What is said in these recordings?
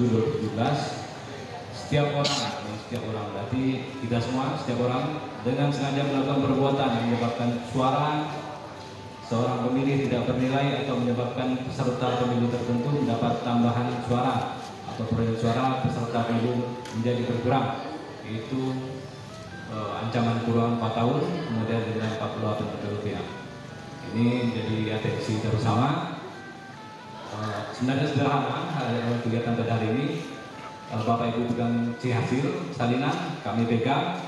2017, setiap orang berarti kita semua, setiap orang dengan sengaja melakukan perbuatan yang menyebabkan suara seorang pemilih tidak bernilai atau menyebabkan peserta pemilu tertentu mendapat tambahan suara atau perolehan suara peserta pemilu menjadi berkurang, yaitu ancaman kurungan 4 tahun kemudian denda 48 juta rupiah. Ini jadi atensi bersama. Sebenarnya sederhana kegiatan pada hari ini. Bapak Ibu pegang C hasil salinan, kami pegang,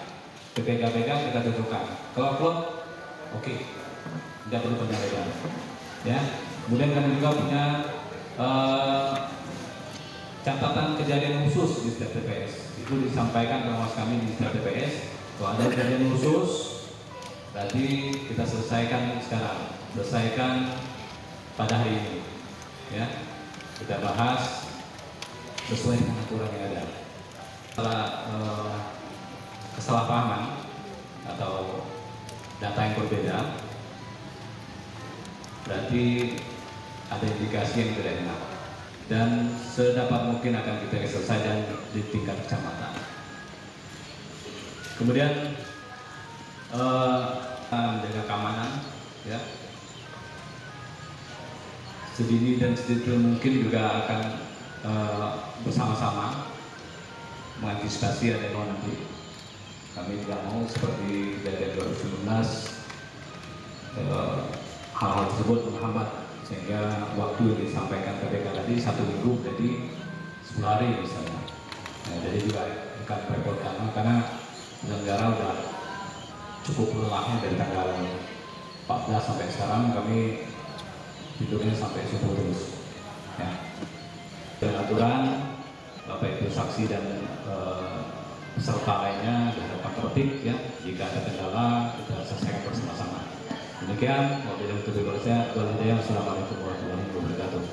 BPK pegang, kita tunjukkan. Kalau klub, oke, tidak perlu penyampaian. Ya, kemudian kami juga punya catatan kejadian khusus di setiap TPS. Itu disampaikan pengawas kami di setiap TPS. Kalau ada kejadian khusus, berarti kita selesaikan sekarang, selesaikan pada hari ini. Ya, kita bahas sesuai dengan aturan yang ada. Setelah kesalahpahaman atau data yang berbeda, berarti ada indikasi yang tidak enak dan sedapat mungkin akan kita selesaikan di tingkat kecamatan. Kemudian menjaga keamanan, ya, sedini dan sedetail mungkin juga akan bersama-sama mengantisipasi ada yang nanti. Kami tidak mau seperti dari 2019 hal-hal tersebut menghambat, sehingga waktu yang disampaikan KPK tadi 1 minggu jadi 10 hari misalnya. Nah, jadi juga akan repot karena penyelenggara sudah cukup lelahnya dari tanggal 14 sampai sekarang, kami tidurnya sampai subuh terus. Ya. Dan aturan Bapak Ibu saksi dan peserta lainnya diharapkan tertib, ya. Jika ada kendala kita selesaikan bersama-sama. Demikian, wabillahi taufiq wal hidayah. Assalamualaikum warahmatullahi wabarakatuh.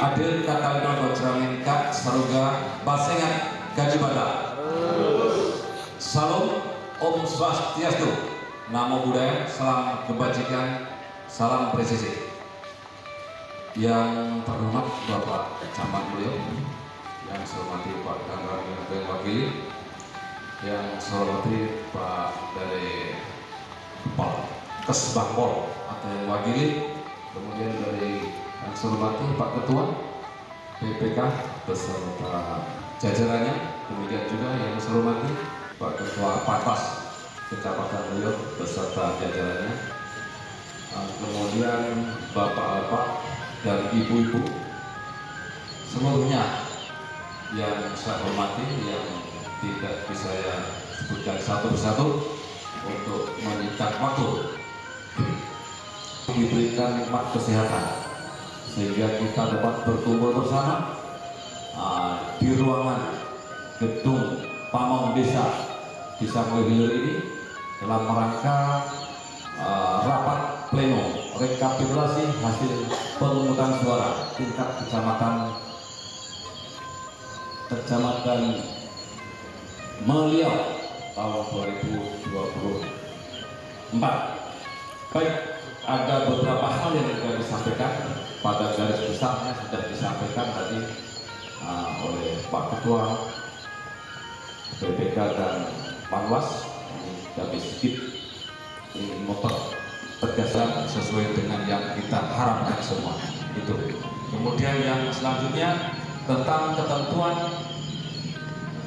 Adil Katalino Bocramin Kak Saruga Basengat Gajibata. Salam Om Swastiastu, Namo Buddhaya, salam kebajikan, salam presisi. Yang terhormat Bapak Camat beliau, yang saya hormati Pak Kanggang yang wakili, yang saya hormati Pak dari Kepala Kesbangpol atau yang wakili, kemudian dari yang saya hormati Pak Ketua BPK beserta jajarannya, kemudian juga yang saya hormati Pak Ketua Patas Kecamatan beliau beserta jajarannya, kemudian bapak-bapak dan ibu-ibu seluruhnya yang saya hormati, yang tidak bisa saya sebutkan satu persatu untuk menyingkat waktu, diberikan nikmat kesehatan sehingga kita dapat berkumpul bersama di ruangan gedung Pamong Desa Mlehilir ini dalam rangka rapat pleno rekapitulasi hasil pemungutan suara tingkat kecamatan Meliau tahun 2024. Baik, ada beberapa hal yang juga disampaikan. Pada garis besarnya sudah disampaikan tadi oleh Pak Ketua BPK dan Panwas. Tapi sedikit ingin mempertegaskan sesuai dengan yang kita harapkan semua itu. Kemudian yang selanjutnya tentang ketentuan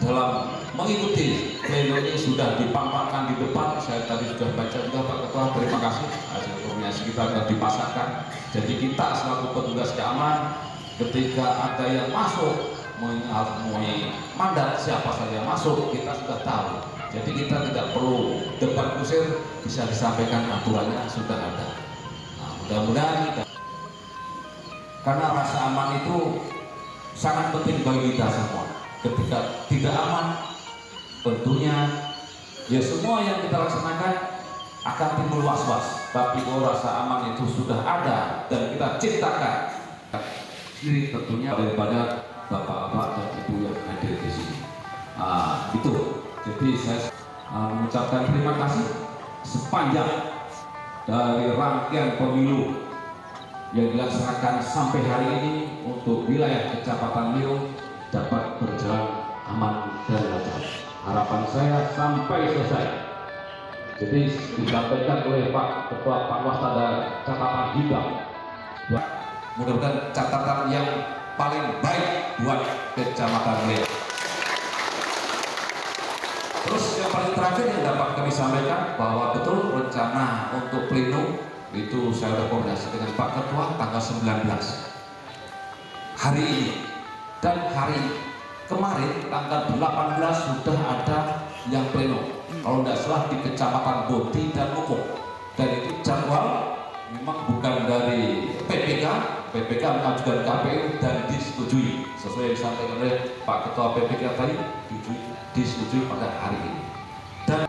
dalam mengikuti pleno ini sudah dipampangkan di depan. Saya tadi sudah baca juga Pak Ketua, terima kasih. Hasil koordinasi kita sudah dipasarkan. Jadi kita selaku petugas keamanan ketika ada yang masuk mandat siapa saja masuk, kita sudah tahu. Jadi kita tidak perlu debat kusir, bisa disampaikan aturannya sudah ada. Nah, mudah-mudahan kita, karena rasa aman itu sangat penting bagi kita semua. Ketika tidak aman, tentunya ya semua yang kita laksanakan akan timbul was-was. Tapi kalau rasa aman itu sudah ada dan kita ciptakan sendiri, tentunya daripada bapak-bapak dan ibu yang hadir di sini. Itu. Jadi saya mengucapkan terima kasih sepanjang dari rangkaian pemilu yang dilaksanakan sampai hari ini untuk wilayah Kecamatan Meliau dapat berjalan aman dan lancar. Harapan saya sampai selesai. Jadi disampaikan oleh Pak Ketua Panwas ada catatan hitam. Mudah-mudahan catatan yang paling baik buat Kecamatan Meliau. Terus yang paling terakhir yang dapat kami sampaikan bahwa betul rencana untuk pleno itu saya sudah koordinasi dengan Pak Ketua tanggal 19 hari ini, dan hari kemarin tanggal 18 sudah ada yang pleno kalau tidak salah di Kecamatan Boti dan Mukuk, dan itu jadwal memang bukan dari PPK mengajukan KPU dan disetujui sesuai yang disampaikan oleh Pak Ketua PPK tadi, disetujui pada hari ini. Dan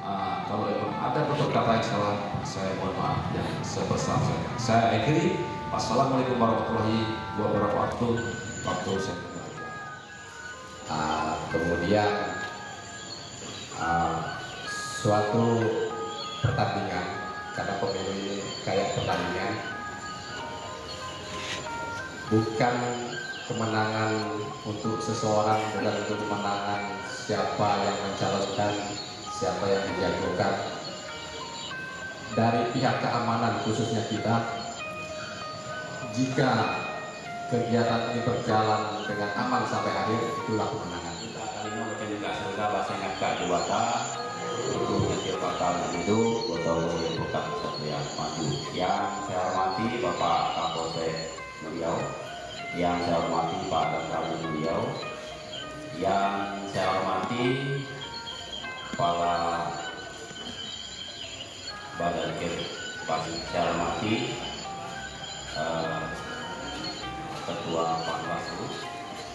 kalau ada bentuk kata yang salah, saya mohon maaf yang sebesar-besarnya. Saya akhiri. Wassalamualaikum warahmatullahi wabarakatuh. Waktu saya kemudian suatu pertandingan, karena pemilu ini kayak pertandingan, bukan kemenangan untuk seseorang, bukan untuk kemenangan siapa yang mencalonkan, siapa yang dijagokan. Dari pihak keamanan khususnya kita, jika kegiatan ini berjalan dengan aman sampai akhir, itulah kemenangan kita. Kalima macam juga sudah bahasa ngakak diwata itu hasil bakal hidup atau bukan Satria Maju. Yang saya hormati Bapak Kapolsek Meliau, yang saya hormati Pak Danramil Meliau, yang saya hormati Kepala Badan Kirpasi, saya hormati Ketua Panwaslu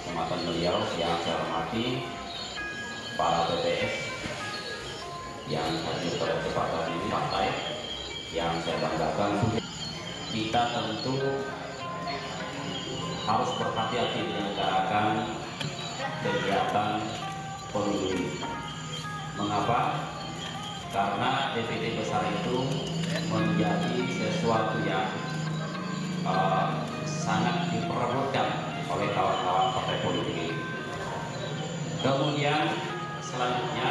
Kecamatan Meliau, yang saya hormati para PPS yang hadir pada kesempatan ini, partai yang saya banggakan. Kita tentu harus berhati-hati menyelenggarakan kegiatan pemilu ini. Mengapa? Karena DPD besar itu menjadi sesuatu yang sangat diperebutkan oleh kawan-kawan partai politik ini. Kemudian selanjutnya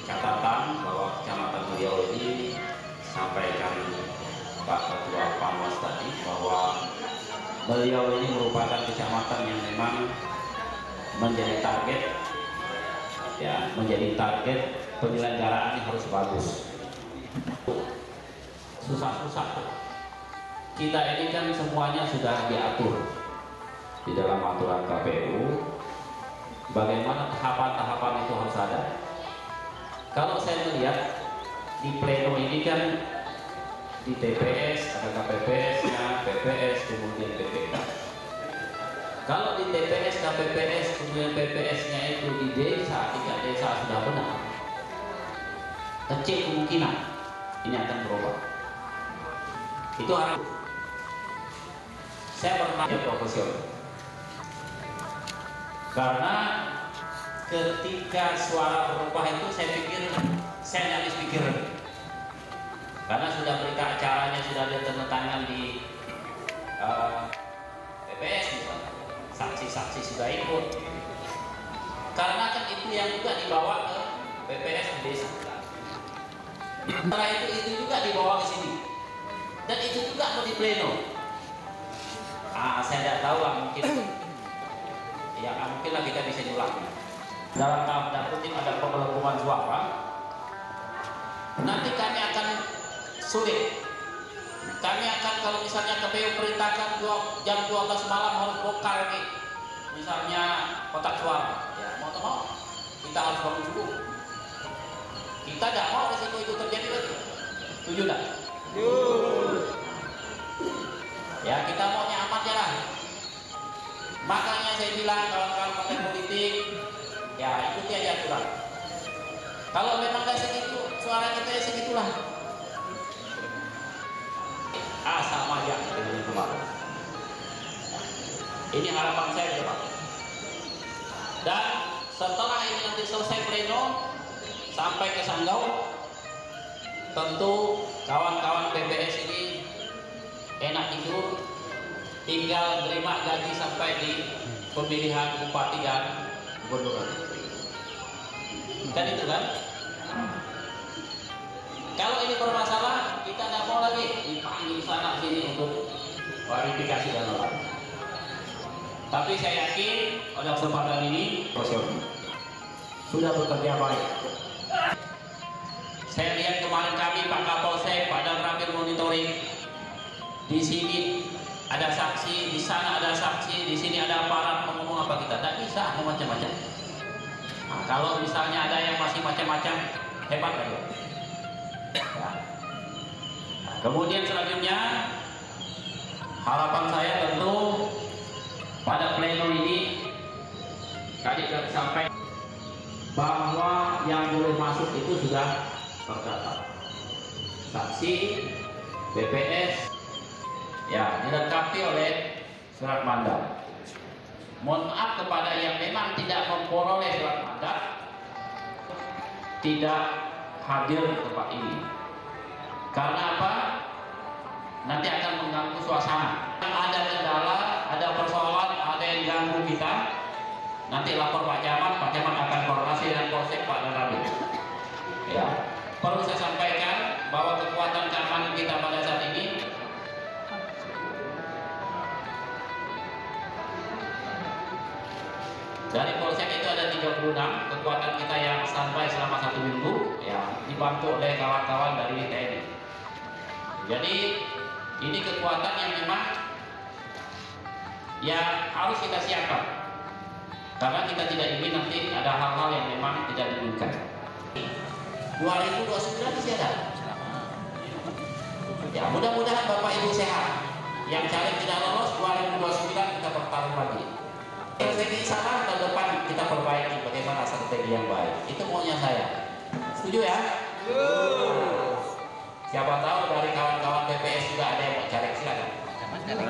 catatan bahwa Kecamatan Meliau ini sampaikan Pak Ketua Panwas tadi bahwa Meliau ini merupakan kecamatan yang memang menjadi target, ya, menjadi target penyelenggaraan yang harus bagus. Susah-susah. Kita ini kan semuanya sudah diatur di dalam aturan KPU. Bagaimana tahapan-tahapan itu harus ada. Kalau saya melihat di pleno ini kan di TPS ada KPPS-nya, PPS, kemudian PPK. Kalau di TPS, KPPS, kemudian PPS-nya itu di desa, 3 desa sudah benar, kecil kemungkinan ini akan berubah. Itu harap saya bertanya profesional. Karena ketika suara berubah itu saya pikir, saya nggak habis pikir. Karena sudah berita acaranya, sudah ada tanda tangan di PPS misalnya, saksi-saksi sudah ikut. Karena kan itu yang juga dibawa ke PPS di desa. Setelah itu juga dibawa ke sini, dan itu juga mau di pleno. Saya tidak tahu lah, mungkin ya mungkin lah kita bisa diulang. Dalam tanda kutip ada penggelembungan suara, nanti kami akan sulit. Kami akan, kalau misalnya KPU perintahkan jam 12 malam harus bongkar ini, misalnya kotak suara, ya mau tak mau kita harus bangun subuh. Kita tidak mau risiko itu terjadi lagi. Setuju tak? Ya kita maunya aman jalan. Makanya saya bilang kawan-kawan partai politik, ya ikuti aja aturan. Kalau memang tidak segitu, suara kita ya segitulah. Sama aja dengan kemarin. Ini harapan saya ke depan. Dan setelah ini nanti selesai pleno sampai ke Sanggau, tentu kawan-kawan PPS ini enak tidur, tinggal terima gaji sampai di pemilihan bupati dan gubernur. Kan itu kan? Kalau ini bermasalah, kita tidak mau lagi dipanggil sana sini untuk klarifikasi dan lain. Tapi saya yakin pada kesempatan ini sudah bekerja baik. Saya lihat kemarin kami Pak Kapolsek pada terakhir monitoring, di sini ada saksi, di sana ada saksi, di sini ada aparat, ngomong apa kita tidak bisa macam-macam. Nah, kalau misalnya ada yang masih macam-macam, hebat kan? Ya. Nah, kemudian selanjutnya harapan saya tentu pada pleno ini tadi sudah sampai bahwa yang boleh masuk itu sudah terdata, saksi, BPS, ya dilengkapi oleh surat mandat. Mohon maaf kepada yang memang tidak memperoleh surat mandat, tidak hadir di tempat ini. Karena apa? Nanti akan mengganggu suasana. Ada kendala, ada persoalan, ada yang ganggu kita, nanti lapor Pak Camat akan koordinasi dengan Polsek Pak Danramil. Ya, perlu saya sampaikan bahwa kekuatan keamanan kita pada saat ini dari Polsek itu ada 36 kekuatan kita yang standby selama 1 minggu, ya, dibantu oleh kawan-kawan dari TNI. Jadi ini kekuatan yang memang ya harus kita siapkan, karena kita tidak ingin nanti ada hal-hal yang memang tidak diinginkan. 2029 masih ada. Ya, mudah-mudahan Bapak Ibu sehat. Yang caleg tidak lolos 2029 kita bertarung lagi. Strategi salah, tahun depan kita perbaiki bagaimana strategi yang baik. Itu maunya saya. Setuju ya? Siapa tahu dari kawan-kawan PPS juga ada yang mau cari, silakan.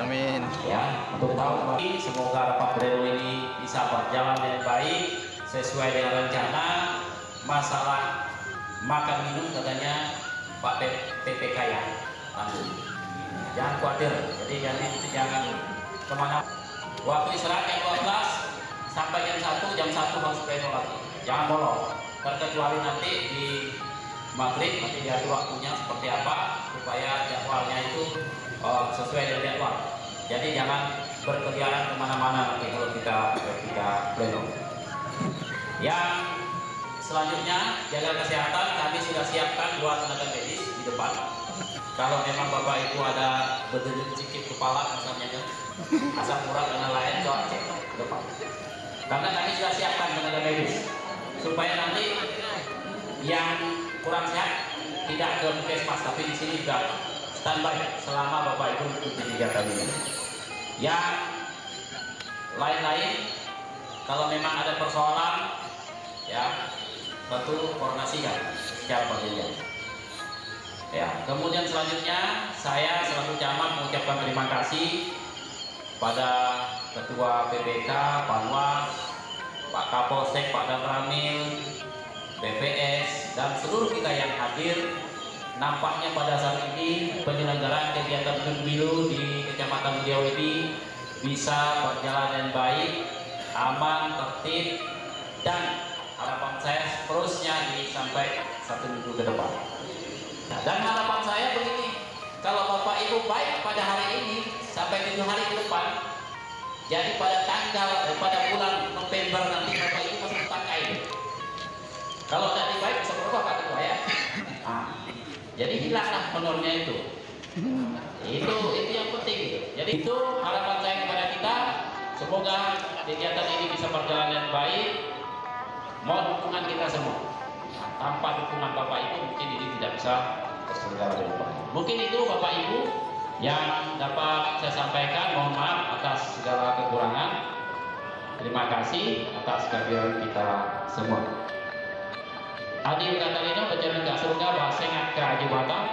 Amin. Ya, untuk tahun ini semoga rapat pleno ini bisa berjalan dengan baik sesuai dengan rencana. Masalah makan minum katanya Pak PPK ya, jangan khawatir. Jadi jangan kemana. Waktu istirahat jam 12 sampai jam 1 harus pleno lagi. Jangan bolong. Terkecuali nanti di maghrib nanti diatur waktunya seperti apa supaya jadwalnya itu sesuai dengan jadwal. Jadi jangan berkeliaran kemana-mana nanti kalau kita pleno. Yang selanjutnya, jaga kesehatan. Kami sudah siapkan 2 tenaga medis di depan. Kalau memang Bapak Ibu ada berdenyut sedikit kepala misalnya kan, asam urat dan lain-lain, coba cek ke depan. Karena kami sudah siapkan tenaga medis supaya nanti yang kurang sehat tidak ke puskesmas, tapi di sini juga standby selama Bapak Ibu mengikuti kegiatan ini. Yang lain-lain, kalau memang ada persoalan, ya tentu koordinasikan secara berjenjang. Ya, kemudian selanjutnya saya selaku camat mengucapkan terima kasih pada Ketua PBK, Panwas, Pak Kapolsek, Pak Ramil, BPS, dan seluruh kita yang hadir. Nampaknya pada saat ini penyelenggaraan kegiatan pemilu di Kecamatan Riau ini bisa berjalan dengan baik, aman, tertib, dan harapan saya seterusnya sampai 1 minggu ke depan. Nah, dan harapan saya begini, kalau Bapak Ibu baik pada hari ini sampai 7 hari ke depan, jadi pada pada bulan November nanti Bapak Ibu masuk pakai. Kalau tidak baik bisa berubah Pak Ketua ya. Nah, jadi hilanglah honornya itu. Itu yang penting gitu. Jadi itu harapan saya kepada kita. Semoga kegiatan ini bisa berjalan dengan baik. Mohon dukungan kita semua. Nah, tanpa dukungan Bapak Ibu mungkin ini tidak bisa terselenggara dengan baik. Mungkin itu Bapak Ibu yang dapat saya sampaikan. Mohon maaf atas segala kekurangan. Terima kasih atas kehadiran kita semua. Hadir Katalino berjalan gak surga bahsengat ke Haji Batam.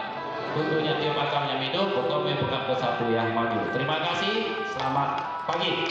Tentunya tiap akalnya hidup, pokoknya bukan bersatu yang maju. Terima kasih, selamat pagi.